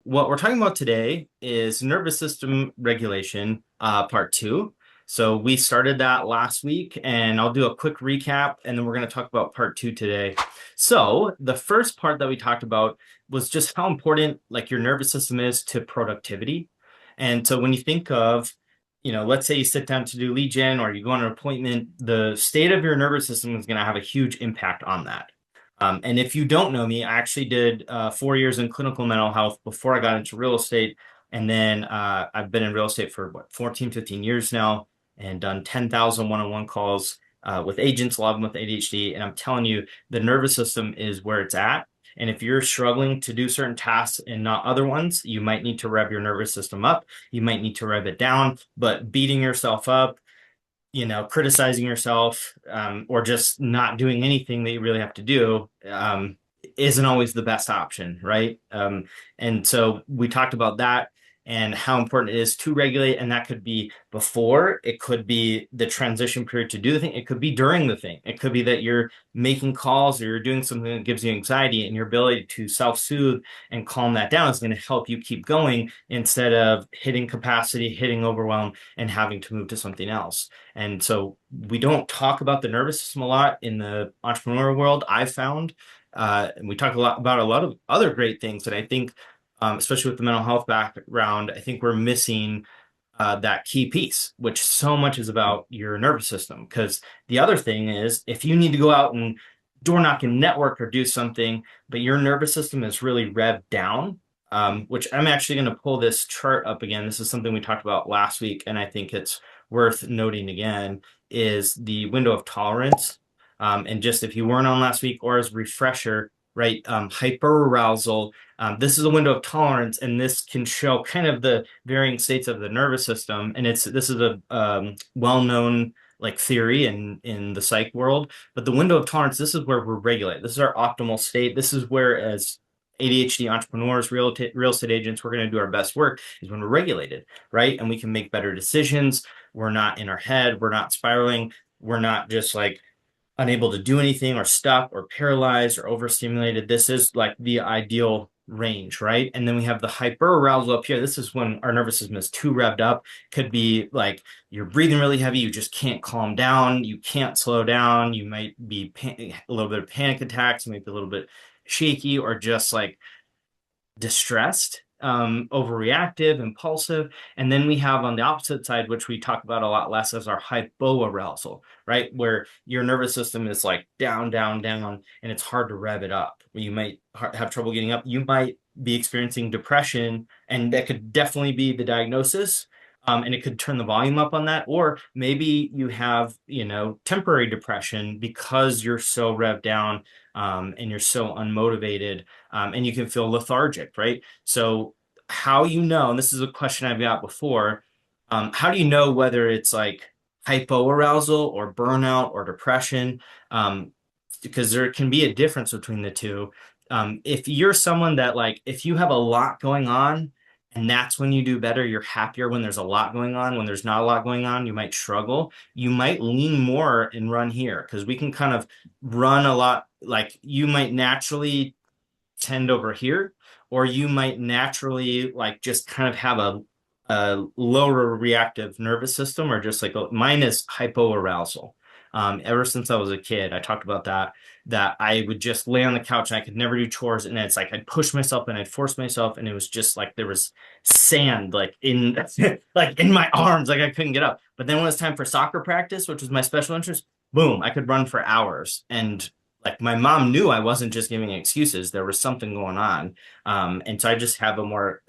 what we're talking about today is nervous system regulation, part two. So we started that last week, and I'll do a quick recap, and then we're going to talk about part two today. So the first part that we talked about was just how important like your nervous system is to productivity. And so when you think of, let's say you sit down to do lead gen or you go on an appointment, the state of your nervous system is going to have a huge impact on that. And if you don't know me, I actually did 4 years in clinical mental health before I got into real estate. And then I've been in real estate for 14, 15 years now and done 10,000 one-on-one calls with agents, a lot of them with ADHD. And I'm telling you, the nervous system is where it's at. And if you're struggling to do certain tasks and not other ones, you might need to rev your nervous system up. You might need to rev it down, but beating yourself up, criticizing yourself, or just not doing anything that you really have to do, isn't always the best option, right? And so we talked about that and how important it is to regulate. And that could be before, it could be the transition period to do the thing, it could be during the thing, it could be that you're making calls or you're doing something that gives you anxiety, and your ability to self-soothe and calm that down is going to help you keep going instead of hitting capacity, hitting overwhelm, and having to move to something else. And so we don't talk about the nervous system a lot in the entrepreneurial world, I've found. And we talk a lot about a lot of other great things. And I think, especially with the mental health background, I think we're missing that key piece, which so much is about your nervous system. Because the other thing is, if you need to go out and door knock and network or do something, but your nervous system is really revved down, which I'm actually going to pull this chart up again. This is something we talked about last week, and I think it's worth noting again, is the window of tolerance. And just if you weren't on last week, or as a refresher, right, hyperarousal, this is a window of tolerance, and this can show kind of the varying states of the nervous system. And this is a well-known like theory in the psych world. But the window of tolerance, this is where we're regulated. This is our optimal state. This is where, as ADHD entrepreneurs, real estate agents, we're going to do our best work is when we're regulated, right? And we can make better decisions. We're not in our head. We're not spiraling. We're not just like unable to do anything or stuck or paralyzed or overstimulated. This is like the ideal range, right? And then we have the hyperarousal up here. This is when our nervous system is too revved up. Could be like you're breathing really heavy, you just can't calm down, you can't slow down, you might be a little bit of panic attacks, maybe a little bit shaky, or just like distressed, overreactive, impulsive. And then we have on the opposite side, which we talk about a lot less, as our hypoarousal, right? Where your nervous system is like down, down, down, and it's hard to rev it up. You might have trouble getting up. You might be experiencing depression, and that could definitely be the diagnosis. And it could turn the volume up on that. Or maybe you have, temporary depression because you're so revved down, and you're so unmotivated, and you can feel lethargic, right? So how and this is a question I've got before, how do you know whether it's like hypoarousal or burnout or depression? Because there can be a difference between the two. If you're someone that like, if you have a lot going on, and that's when you do better, you're happier when there's a lot going on. When there's not a lot going on, you might struggle. You might lean more and run here, because we can kind of run a lot. Like you might naturally tend over here, or you might naturally like just kind of have a lower reactive nervous system, or just like mine is hypoarousal. Ever since I was a kid, I talked about that I would just lay on the couch and I could never do chores. And it's like I'd push myself and I'd force myself. And it was just like there was sand like in like in my arms, like I couldn't get up. But then when it was time for soccer practice, which was my special interest, boom, I could run for hours. And like my mom knew I wasn't just giving excuses. There was something going on. And so I just have a more,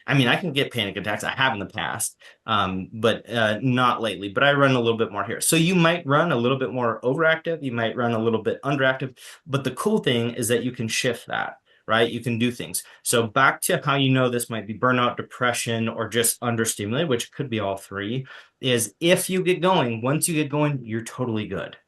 I mean, I can get panic attacks. I have in the past, but not lately. But I run a little bit more here. So you might run a little bit more overactive. You might run a little bit underactive. But the cool thing is that you can shift that, right? You can do things. So back to how this might be burnout, depression, or just understimulated, which could be all three, is if you get going, once you get going, you're totally good,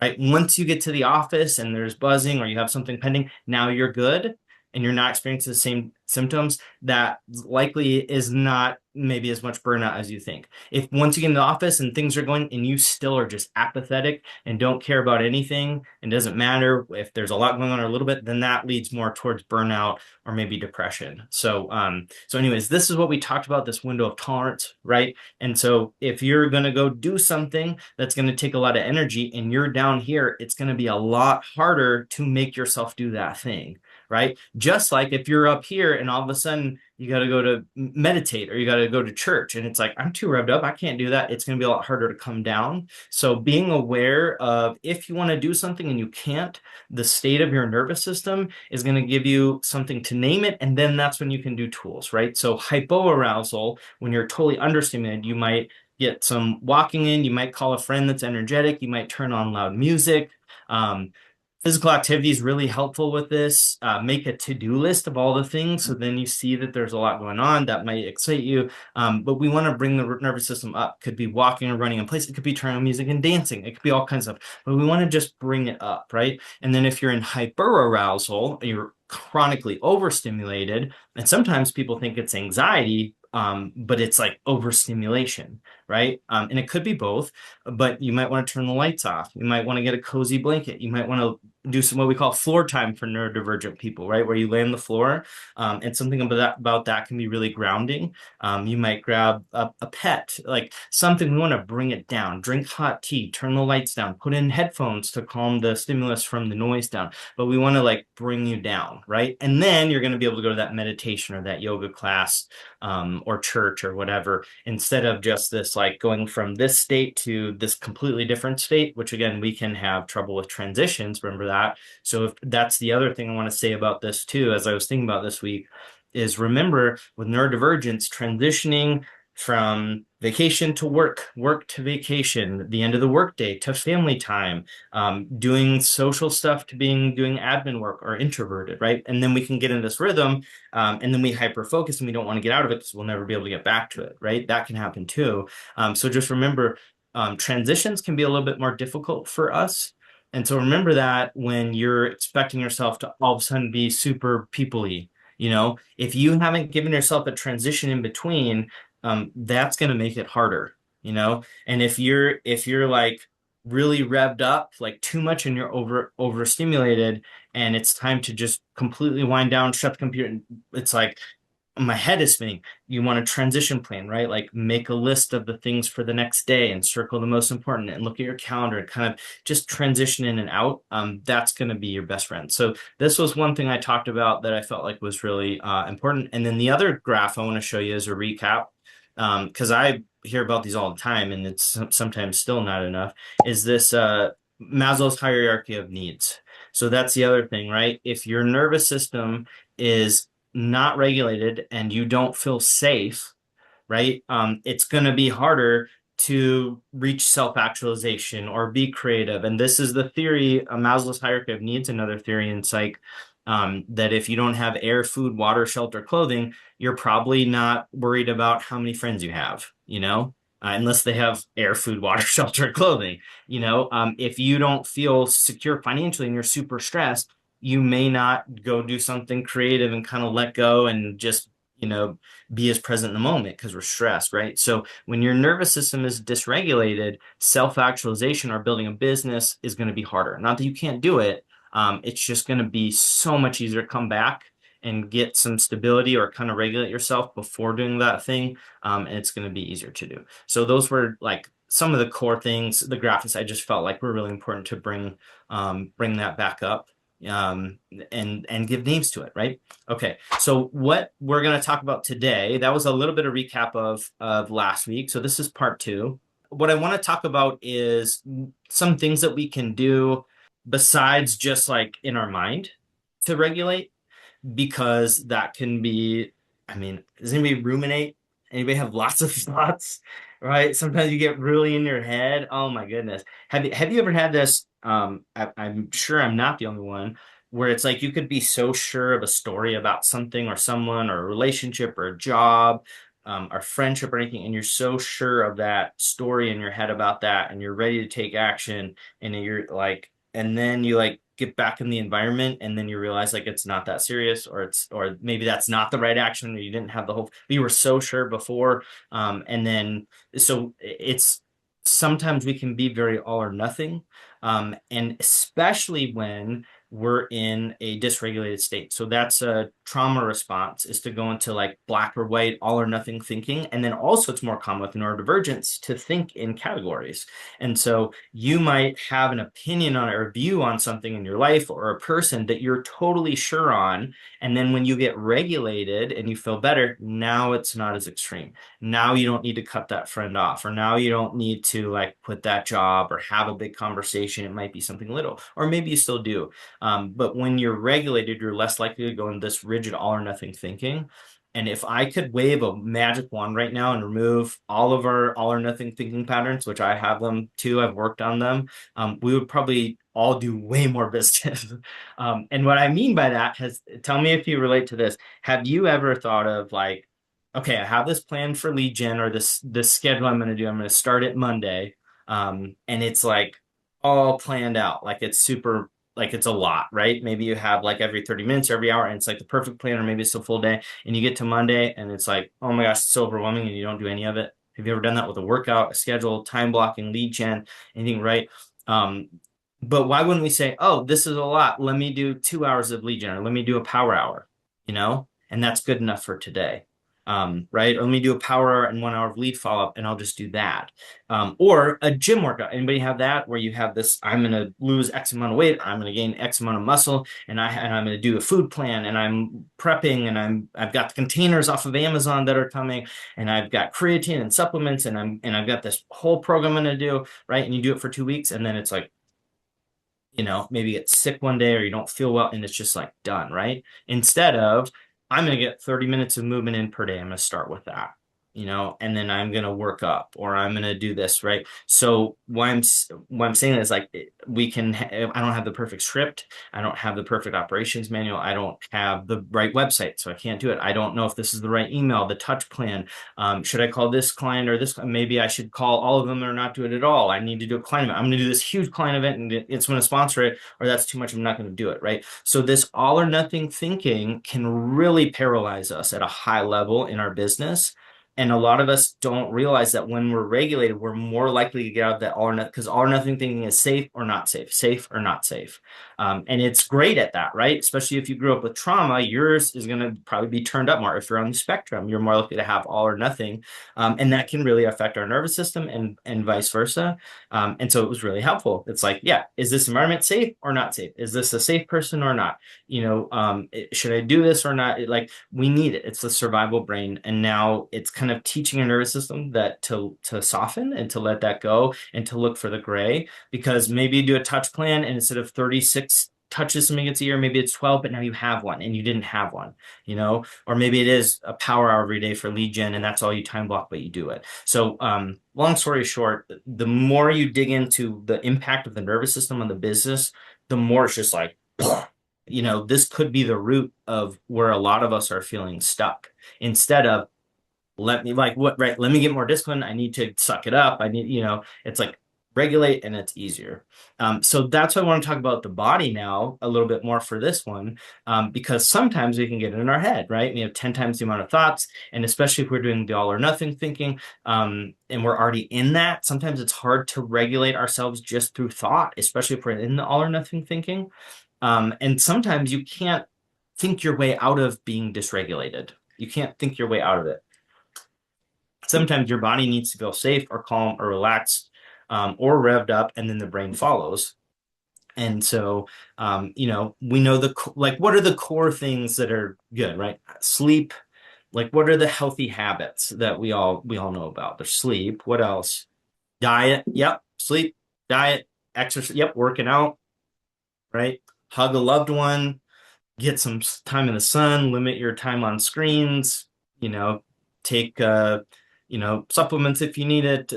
right? Once you get to the office and there's buzzing or you have something pending, now you're good. and you're not experiencing the same symptoms, that likely is not maybe as much burnout as you think. If once you get in the office and things are going and you still are just apathetic and don't care about anything and doesn't matter if there's a lot going on or a little bit, then that leads more towards burnout or maybe depression. So anyways, this is what we talked about, this window of tolerance, right? And so if you're going to go do something that's going to take a lot of energy and you're down here, it's going to be a lot harder to make yourself do that thing, right? Just like if you're up here and all of a sudden you got to go to meditate or you got to go to church and it's like, I'm too revved up. I can't do that. It's going to be a lot harder to come down. So being aware of if you want to do something and you can't, the state of your nervous system is going to give you something to name it. And then that's when you can do tools, right? So hypoarousal, when you're totally understimulated, you might get some walking in, you might call a friend that's energetic, you might turn on loud music. Um, Physical activity is really helpful with this. Make a to-do list of all the things. So then you see that there's a lot going on that might excite you. But we want to bring the nervous system up. Could be walking or running in place. It could be turning on music and dancing. It could be all kinds of, but we want to just bring it up, right? And then if you're in hyperarousal, you're chronically overstimulated, and sometimes people think it's anxiety, but it's like overstimulation, right? And it could be both, but you might want to turn the lights off. You might want to get a cozy blanket. You might want to do some what we call floor time for neurodivergent people, right? Where you lay on the floor, and something about that can be really grounding. You might grab a pet, like something. We want to bring it down. Drink hot tea, turn the lights down, put in headphones to calm the stimulus from the noise down. But we want to like bring you down, right? And then you're going to be able to go to that meditation or that yoga class, or church or whatever, instead of just this like going from this state to this completely different state, which again, we can have trouble with transitions. Remember that. So if that's the other thing I want to say about this too, as I was thinking about this week, is remember with neurodivergence, transitioning from vacation to work, work to vacation, the end of the workday to family time, doing social stuff to doing admin work or introverted, right? And then we can get in this rhythm, and then we hyper focus and we don't want to get out of it because we'll never be able to get back to it, right? That can happen too. So just remember, transitions can be a little bit more difficult for us. And so remember that when you're expecting yourself to all of a sudden be super people-y, if you haven't given yourself a transition in between, that's going to make it harder, and if you're like really revved up, like too much, and you're overstimulated, and it's time to just completely wind down, shut the computer, and it's like my head is spinning. You want a transition plan, right? Like make a list of the things for the next day and circle the most important and look at your calendar and kind of just transition in and out. That's going to be your best friend. So this was one thing I talked about that I felt like was really important. And then the other graph I want to show you is a recap, because I hear about these all the time and it's sometimes still not enough, is this Maslow's hierarchy of needs. So that's the other thing, right? If your nervous system is not regulated and you don't feel safe, right? It's going to be harder to reach self-actualization or be creative. And this is the theory, Maslow's hierarchy of needs, another theory in psych, that if you don't have air, food, water, shelter, clothing, you're probably not worried about how many friends you have, unless they have air, food, water, shelter, clothing. If you don't feel secure financially and you're super stressed, you may not go do something creative and kind of let go and just, be as present in the moment because we're stressed, right? So when your nervous system is dysregulated, self-actualization or building a business is going to be harder. Not that you can't do it. It's just going to be so much easier to come back and get some stability or kind of regulate yourself before doing that thing. And it's going to be easier to do. So those were like some of the core things, the graphics I just felt like were really important to bring that back up, and give names to it, right? Okay, so what we're going to talk about today, that was a little bit of recap of last week. So this is part two. What I want to talk about is some things that we can do besides just like in our mind to regulate, because that can be, I mean, does anybody ruminate? Anybody have lots of thoughts, right? Sometimes you get really in your head. Oh my goodness. Have you ever had this? I'm sure I'm not the only one, where it's like you could be so sure of a story about something or someone or a relationship or a job, or friendship or anything, and you're so sure of that story in your head about that, and you're ready to take action, and you're like, and then you like get back in the environment, and then you realize like it's not that serious, or maybe that's not the right action, or you didn't have the whole, you were so sure before. And then so it's sometimes we can be very all or nothing. And especially when we're in a dysregulated state. So that's a trauma response, is to go into like black or white, all or nothing thinking. And then also it's more common with neurodivergence to think in categories. And so you might have an opinion on or view on something in your life or a person that you're totally sure on. And then when you get regulated and you feel better, now it's not as extreme. Now you don't need to cut that friend off, or now you don't need to like quit that job or have a big conversation. It might be something little, or maybe you still do. But when you're regulated, you're less likely to go in this rigid all or nothing thinking. And if I could wave a magic wand right now and remove all of our all or nothing thinking patterns, which I have them too, I've worked on them, we would probably all do way more business. And what I mean by that tell me if you relate to this. Have you ever thought of like, okay, I have this plan for lead gen, or this schedule I'm going to do. I'm going to start it Monday. And it's like all planned out. Like it's super, like it's a lot, right? Maybe you have like every 30 minutes, every hour, and it's like the perfect plan, or maybe it's a full day. And you get to Monday and it's like, oh my gosh, it's so overwhelming, and you don't do any of it. Have you ever done that with a workout, a schedule, time blocking, lead gen, anything, right? Um, but why wouldn't we say, oh, this is a lot. Let me do 2 hours of lead gen, or let me do a power hour, you know? And that's good enough for today. Right? Or let me do a power hour and 1 hour of lead follow-up, and I'll just do that. Or a gym workout. Anybody have that where you have this, I'm going to lose X amount of weight, I'm going to gain X amount of muscle, and I'm going to do a food plan, and I'm prepping, and I've got the containers off of Amazon that are coming, and I've got creatine and supplements, and I've got this whole program I'm going to do, right? And you do it for 2 weeks, and then it's like, maybe you get sick one day or you don't feel well, and it's just like done, right? Instead of, I'm going to get 30 minutes of movement in per day. I'm going to start with that, and then I'm going to work up, or I'm going to do this, right? So what I'm saying is like, I don't have the perfect script. I don't have the perfect operations manual. I don't have the right website, so I can't do it. I don't know if this is the right email, the touch plan. Should I call this client or this? Maybe I should call all of them or not do it at all. I need to do a client event. I'm going to do this huge client event and it's going to sponsor it, or that's too much. I'm not going to do it, right? So this all or nothing thinking can really paralyze us at a high level in our business. And a lot of us don't realize that when we're regulated, we're more likely to get out of that all or nothing, because all or nothing thinking is safe or not safe, safe or not safe. And it's great at that, right? Especially if you grew up with trauma, yours is going to probably be turned up more. If you're on the spectrum, you're more likely to have all or nothing. And that can really affect our nervous system, and vice versa. And so it was really helpful. It's like, yeah, is this environment safe or not safe? Is this a safe person or not? Should I do this or not? Like, we need it. It's the survival brain. And now it's kind of teaching our nervous system that to soften and to let that go and to look for the gray, because maybe you do a touch plan and instead of 36 touches something gets a year, maybe it's 12, but now you have one and you didn't have one, or maybe it is a power hour every day for lead gen and that's all you time block, but you do it. So long story short, the more you dig into the impact of the nervous system on the business, the more it's just like, this could be the root of where a lot of us are feeling stuck, instead of let me get more discipline. I need to suck it up. It's like regulate, and it's easier. So that's why I want to talk about the body now a little bit more for this one, because sometimes we can get it in our head, right? We have 10 times the amount of thoughts, and especially if we're doing the all or nothing thinking, and we're already in that, sometimes it's hard to regulate ourselves just through thought, especially if we're in the all or nothing thinking. And sometimes you can't think your way out of being dysregulated. You can't think your way out of it. Sometimes your body needs to feel safe or calm or relaxed, or revved up, and then the brain follows. And so, we know what are the core things that are good, right? Sleep. Like, what are the healthy habits that we all know about? There's sleep. What else? Diet. Yep. Sleep, diet, exercise. Yep. Working out, right? Hug a loved one, get some time in the sun, limit your time on screens, take, supplements if you need it,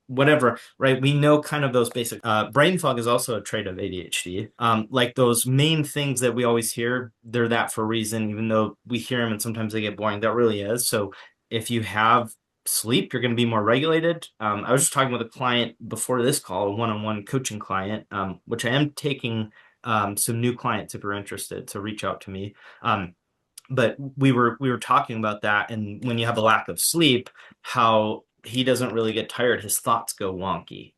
whatever, right? We know kind of those basic. Brain fog is also a trait of ADHD. Like those main things that we always hear, they're that for a reason, even though we hear them and sometimes they get boring. That really is. So if you have sleep, you're going to be more regulated. I was just talking with a client before this call, a one-on-one coaching client, which I am taking some new clients if you're interested, so reach out to me. But we were talking about that, and when you have a lack of sleep, how he doesn't really get tired, his thoughts go wonky.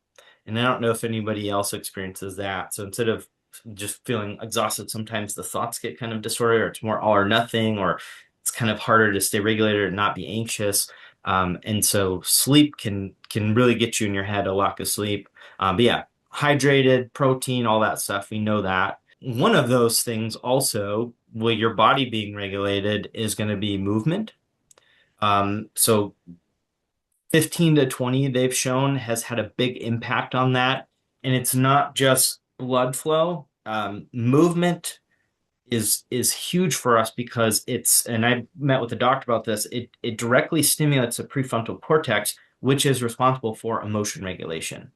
And I don't know if anybody else experiences that. So instead of just feeling exhausted, sometimes the thoughts get kind of disordered, or it's more all or nothing, or it's kind of harder to stay regulated and not be anxious. And so sleep can really get you in your head, a lack of sleep. But yeah, hydrated, protein, all that stuff, we know that. One of those things also, with your body being regulated, is going to be movement. So 15 to 20, they've shown, has had a big impact on that. And it's not just blood flow. Movement is huge for us because and I met with a doctor about this, it directly stimulates the prefrontal cortex, which is responsible for emotion regulation,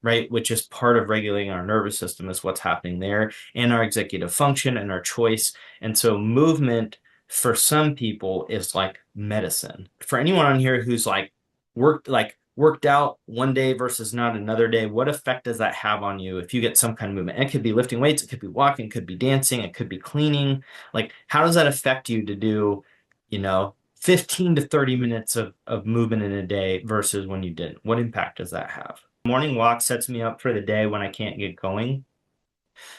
right? Which is part of regulating our nervous system, is what's happening there, and our executive function and our choice. And so movement for some people is like medicine. For anyone on here who's worked out one day versus not another day, what effect does that have on you if you get some kind of movement? And it could be lifting weights, it could be walking, it could be dancing, it could be cleaning. Like, how does that affect you to do, 15 to 30 minutes of movement in a day versus when you didn't? What impact does that have? Morning walk sets me up for the day when I can't get going.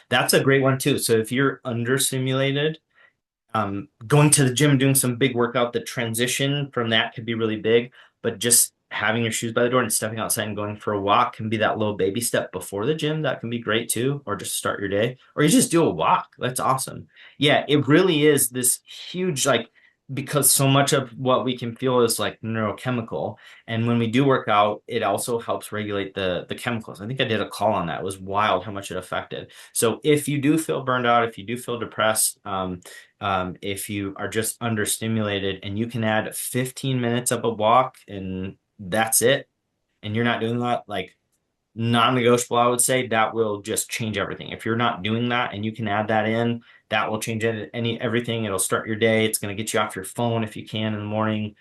That's a great one too. So if you're understimulated, going to the gym, doing some big workout, the transition from that could be really big, but just having your shoes by the door and stepping outside and going for a walk can be that little baby step before the gym. That can be great too, or just start your day, or you just do a walk. That's awesome. Yeah, it really is this huge, because so much of what we can feel is like neurochemical. And when we do work out, it also helps regulate the chemicals. I think I did a call on that. It was wild how much it affected. So if you do feel burned out, if you do feel depressed, if you are just understimulated, and you can add 15 minutes of a walk and that's it, and you're not doing that, like, non-negotiable, I would say, that will just change everything. If you're not doing that and you can add that in, that will change everything. It'll start your day. It's going to get you off your phone if you can in the morning.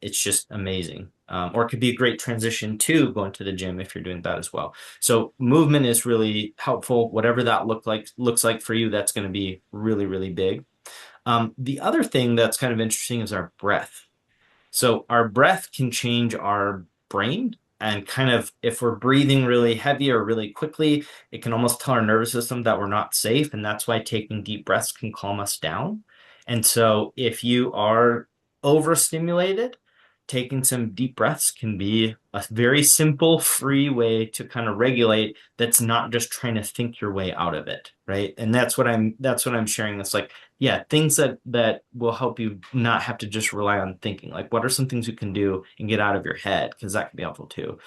It's just amazing. Or it could be a great transition to going to the gym if you're doing that as well. So movement is really helpful. Whatever that looks like for you, that's going to be really, really big. The other thing that's kind of interesting is our breath. So our breath can change our brain, and kind of, if we're breathing really heavy or really quickly, it can almost tell our nervous system that we're not safe. And that's why taking deep breaths can calm us down. And so if you are overstimulated, taking some deep breaths can be a very simple, free way to kind of regulate, that's not just trying to think your way out of it, right? And that's what I'm sharing this, like, yeah, things that will help you not have to just rely on thinking. Like, what are some things you can do and get out of your head? Because that can be helpful too.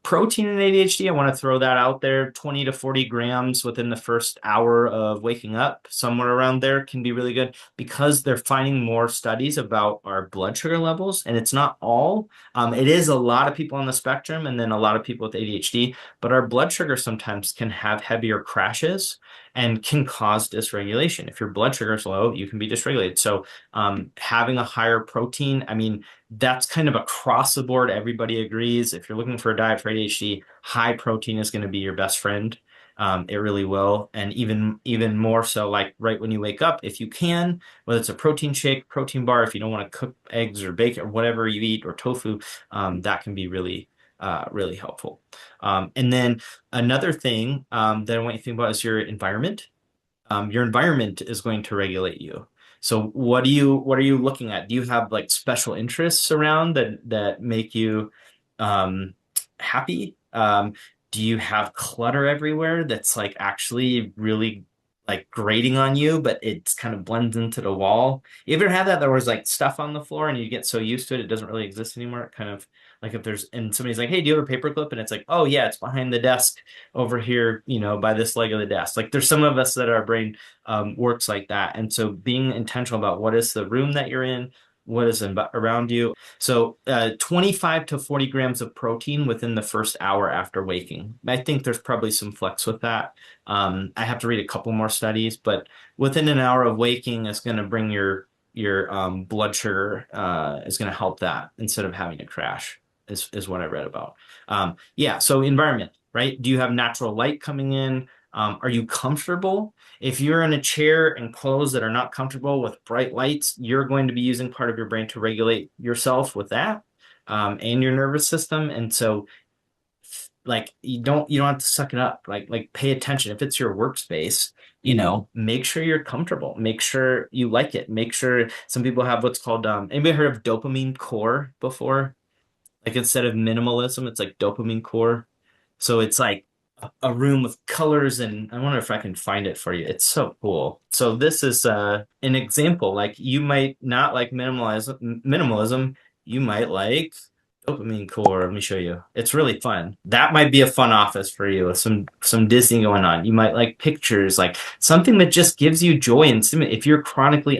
Protein and ADHD, I want to throw that out there. 20 to 40 grams within the first hour of waking up, somewhere around there, can be really good, because they're finding more studies about our blood sugar levels. And it's not all. It is a lot of people on the spectrum, and then a lot of people with ADHD, but our blood sugar sometimes can have heavier crashes and can cause dysregulation. If your blood sugar is low, you can be dysregulated. So having a higher protein, I mean, that's kind of across the board. Everybody agrees. If you're looking for a diet for ADHD, high protein is going to be your best friend. It really will. And even more so, like right when you wake up, if you can, whether it's a protein shake, protein bar, if you don't want to cook eggs or bacon or whatever you eat, or tofu, that can be really, really helpful. And then another thing that I want you to think about is your environment. Your environment is going to regulate you. So what are you looking at? Do you have like special interests around that make you happy? Do you have clutter everywhere that's like actually really like grating on you, but it's kind of blends into the wall? You ever had that? There was like stuff on the floor and you get so used to it, it doesn't really exist anymore. It kind of, like, if there's, and somebody's like, hey, do you have a paperclip? And it's like, oh yeah, it's behind the desk over here, by this leg of the desk. Like, there's some of us that our brain works like that. And so being intentional about what is the room that you're in, what is around you. So 25 to 40 grams of protein within the first hour after waking. I think there's probably some flex with that. I have to read a couple more studies, but within an hour of waking is going to bring your your blood sugar is going to help that instead of having to crash is what I read about. Yeah, so environment, right? Do you have natural light coming in? Are you comfortable? If you're in a chair and clothes that are not comfortable with bright lights, you're going to be using part of your brain to regulate yourself with that, and your nervous system. And so like you don't have to suck it up. Like pay attention. If it's your workspace, make sure you're comfortable. Make sure you like it. Make sure some people have what's called anybody heard of dopamine core before? Like instead of minimalism, it's like dopamine core. So it's like a room with colors, and I wonder if I can find it for you. It's so cool. So this is an example. Like you might not like minimalism. You might like dopamine core. Let me show you. It's really fun. That might be a fun office for you with some Disney going on. You might like pictures, like something that just gives you joy and stimulate. If you're chronically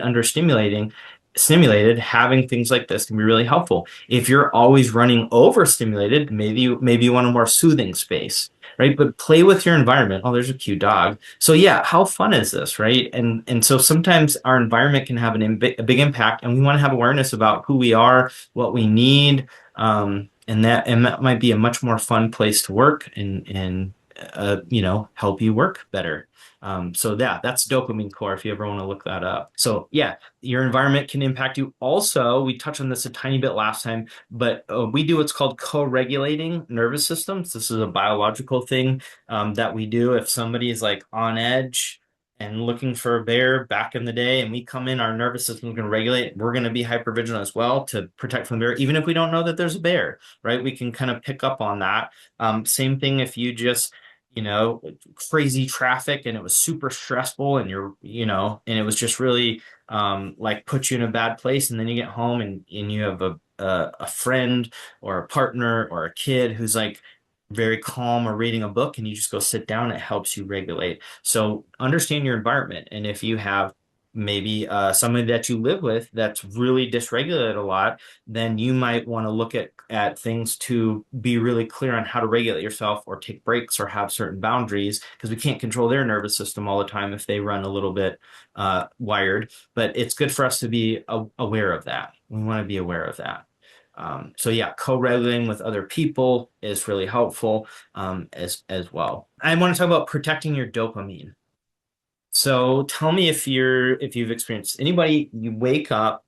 stimulated, having things like this can be really helpful. If you're always running overstimulated, maybe you want a more soothing space, right? But play with your environment. Oh, there's a cute dog. So yeah, how fun is this, right? And so sometimes our environment can have a big impact, and we want to have awareness about who we are, what we need, and that might be a much more fun place to work and help you work better. So yeah, that's dopamine core if you ever want to look that up. So yeah, your environment can impact you. Also, we touched on this a tiny bit last time, but we do what's called co-regulating nervous systems. This is a biological thing that we do if somebody is like on edge and looking for a bear back in the day, and we come in, our nervous system is going to regulate. We're going to be hypervigilant as well to protect from the bear, even if we don't know that there's a bear, right? We can kind of pick up on that. Same thing if you just crazy traffic and it was super stressful and and it was just really like put you in a bad place. And then you get home and you have a friend or a partner or a kid who's like very calm or reading a book, and you just go sit down, it helps you regulate. So understand your environment. And if you have maybe somebody that you live with that's really dysregulated a lot, then you might want to look at things to be really clear on how to regulate yourself or take breaks or have certain boundaries, because we can't control their nervous system all the time if they run a little bit wired. But it's good for us to be aware of that. We want to be aware of that. So yeah, co-regulating with other people is really helpful as well. I want to talk about protecting your dopamine. So tell me if you've experienced anybody, you wake up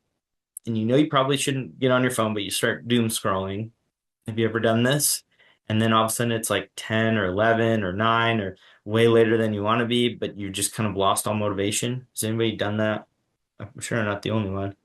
and you know you probably shouldn't get on your phone, but you start doom scrolling. Have you ever done this? And then all of a sudden it's like 10 or 11 or 9 or way later than you want to be, but you just kind of lost all motivation. Has anybody done that? I'm sure I'm not the only one.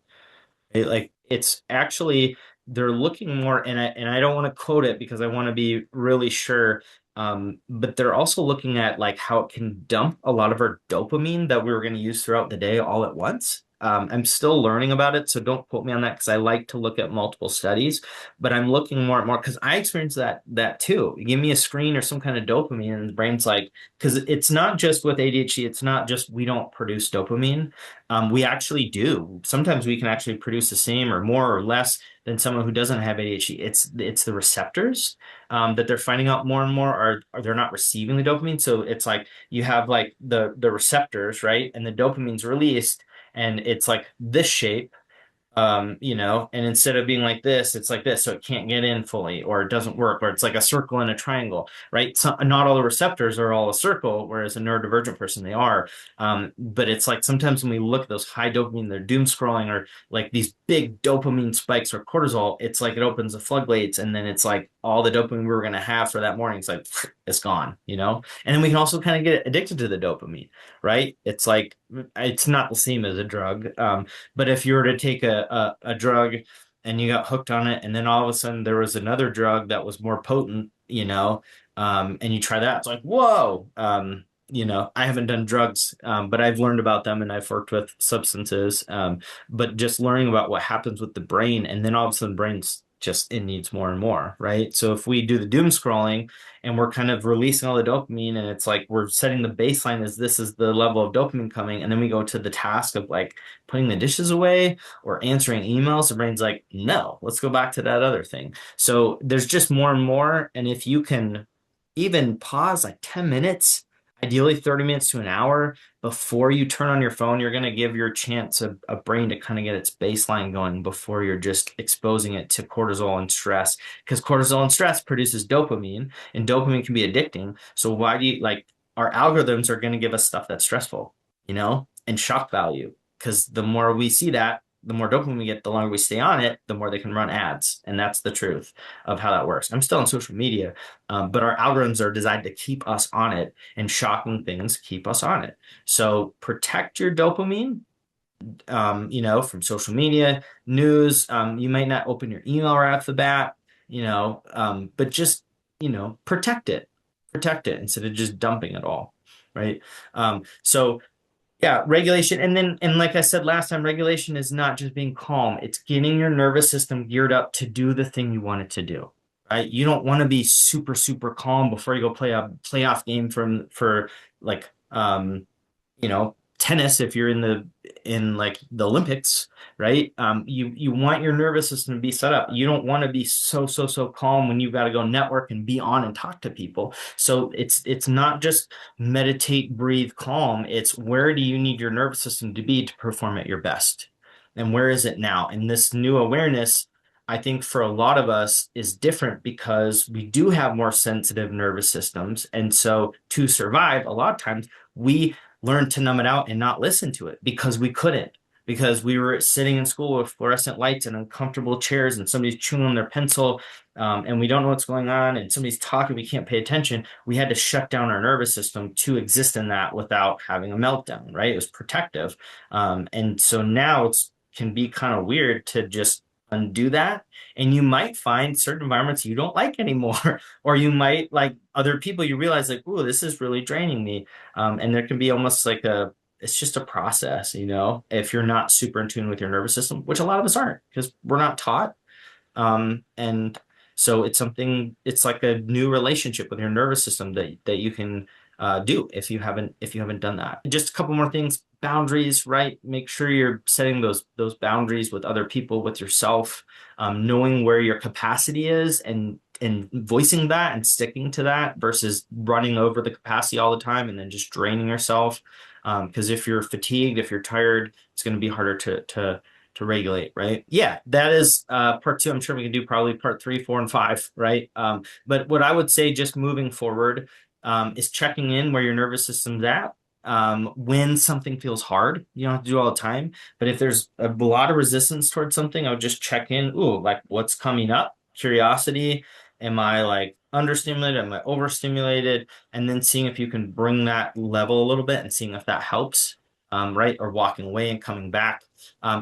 It's actually they're looking more, and I don't want to quote it because I want to be really sure. But they're also looking at like how it can dump a lot of our dopamine that we were going to use throughout the day all at once. I'm still learning about it, so don't quote me on that because I like to look at multiple studies. But I'm looking more and more because I experienced that too. You give me a screen or some kind of dopamine, and the brain's like, because it's not just with ADHD, it's not just we don't produce dopamine. We actually do. Sometimes we can actually produce the same or more or less than someone who doesn't have ADHD. It's the receptors that they're finding out more and more are they're not receiving the dopamine. So it's like you have like the receptors, right? And the dopamine's released, and it's like this shape, and instead of being like this, it's like this, so it can't get in fully, or it doesn't work, or it's like a circle and a triangle, right? So not all the receptors are all a circle, whereas a neurodivergent person they are. But it's like sometimes when we look at those high dopamine, they're doom scrolling, or like these big dopamine spikes or cortisol, it's like it opens the floodgates, and then it's like all the dopamine we were going to have for that morning, it's like it's gone. And then we can also kind of get addicted to the dopamine, right? It's like it's not the same as a drug. But if you were to take a drug and you got hooked on it, and then all of a sudden there was another drug that was more potent, and you try that, it's like, whoa. I haven't done drugs, but I've learned about them and I've worked with substances. But just learning about what happens with the brain, and then all of a sudden brain's just it needs more and more, right? So if we do the doom scrolling and we're kind of releasing all the dopamine, and it's like we're setting the baseline as this is the level of dopamine coming, and then we go to the task of like putting the dishes away or answering emails, the brain's like, no, let's go back to that other thing. So there's just more and more, and if you can even pause like 10 minutes, ideally 30 minutes to an hour before you turn on your phone. You're going to give your chance a brain to kind of get its baseline going before you're just exposing it to cortisol and stress, because cortisol and stress produces dopamine, and dopamine can be addicting. So why do you like our algorithms are going to give us stuff that's stressful, and shock value, because the more we see that, the more dopamine we get, the longer we stay on it, the more they can run ads. And that's the truth of how that works. I'm still on social media, but our algorithms are designed to keep us on it, and shocking things keep us on it. So protect your dopamine, from social media, news. You might not open your email right off the bat, but just, protect it instead of just dumping it all, right? So yeah, regulation. And like I said last time, regulation is not just being calm. It's getting your nervous system geared up to do the thing you want it to do. Right? You don't want to be super, super calm before you go play a playoff game for like tennis if you're in like the Olympics, right? You want your nervous system to be set up. You don't want to be so calm when you've got to go network and be on and talk to people. So it's not just meditate, breathe, calm. It's where do you need your nervous system to be to perform at your best? And where is it now? And this new awareness, I think for a lot of us is different because we do have more sensitive nervous systems. And so to survive, a lot of times we learned to numb it out and not listen to it because we couldn't, because we were sitting in school with fluorescent lights and uncomfortable chairs and somebody's chewing on their pencil, and we don't know what's going on, and somebody's talking, we can't pay attention. We had to shut down our nervous system to exist in that without having a meltdown, right? It was protective. And so now it's can be kind of weird to just undo that. And you might find certain environments you don't like anymore, or you might like other people, you realize like, oh, this is really draining me. And there can be almost like it's just a process, if you're not super in tune with your nervous system, which a lot of us aren't because we're not taught. And so it's like a new relationship with your nervous system that you can do if you haven't done that. Just a couple more things. Boundaries, right? Make sure you're setting those boundaries with other people, with yourself, knowing where your capacity is and voicing that and sticking to that versus running over the capacity all the time and then just draining yourself. Because if you're fatigued, if you're tired, it's going to be harder to regulate, right? Yeah, that is part two. I'm sure we can do probably part three, four, and five, right? But what I would say just moving forward is checking in where your nervous system's at. When something feels hard, you don't have to do it all the time. But if there's a lot of resistance towards something, I would just check in. Ooh, like what's coming up? Curiosity. Am I like understimulated? Am I overstimulated? And then seeing if you can bring that level a little bit and seeing if that helps, right? Or walking away and coming back.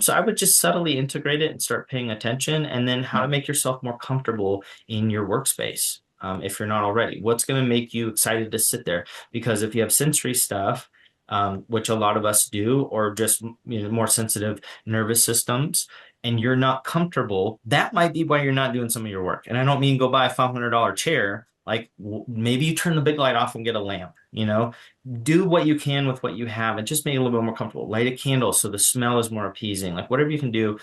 So I would just subtly integrate it and start paying attention, and then how to make yourself more comfortable in your workspace. If you're not already, what's going to make you excited to sit there? Because if you have sensory stuff, which a lot of us do, or just more sensitive nervous systems, and you're not comfortable, that might be why you're not doing some of your work. And I don't mean go buy a $500 chair. Like maybe you turn the big light off and get a lamp, do what you can with what you have and just make it a little bit more comfortable. Light a candle so the smell is more appeasing. Like whatever you can do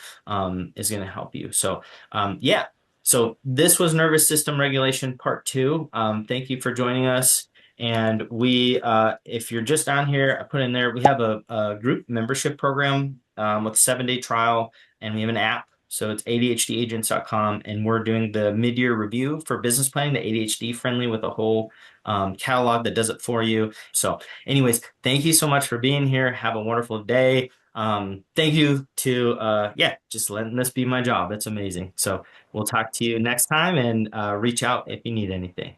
is going to help you. So yeah. So this was nervous system regulation part two. Thank you for joining us. And if you're just on here, I put in there, we have a group membership program with a 7-day trial, and we have an app. So it's ADHDagents.com, and we're doing the mid-year review for business planning, the ADHD friendly with a whole catalog that does it for you. So anyways, thank you so much for being here. Have a wonderful day. Thank you to, just letting this be my job. That's amazing. So we'll talk to you next time, and reach out if you need anything.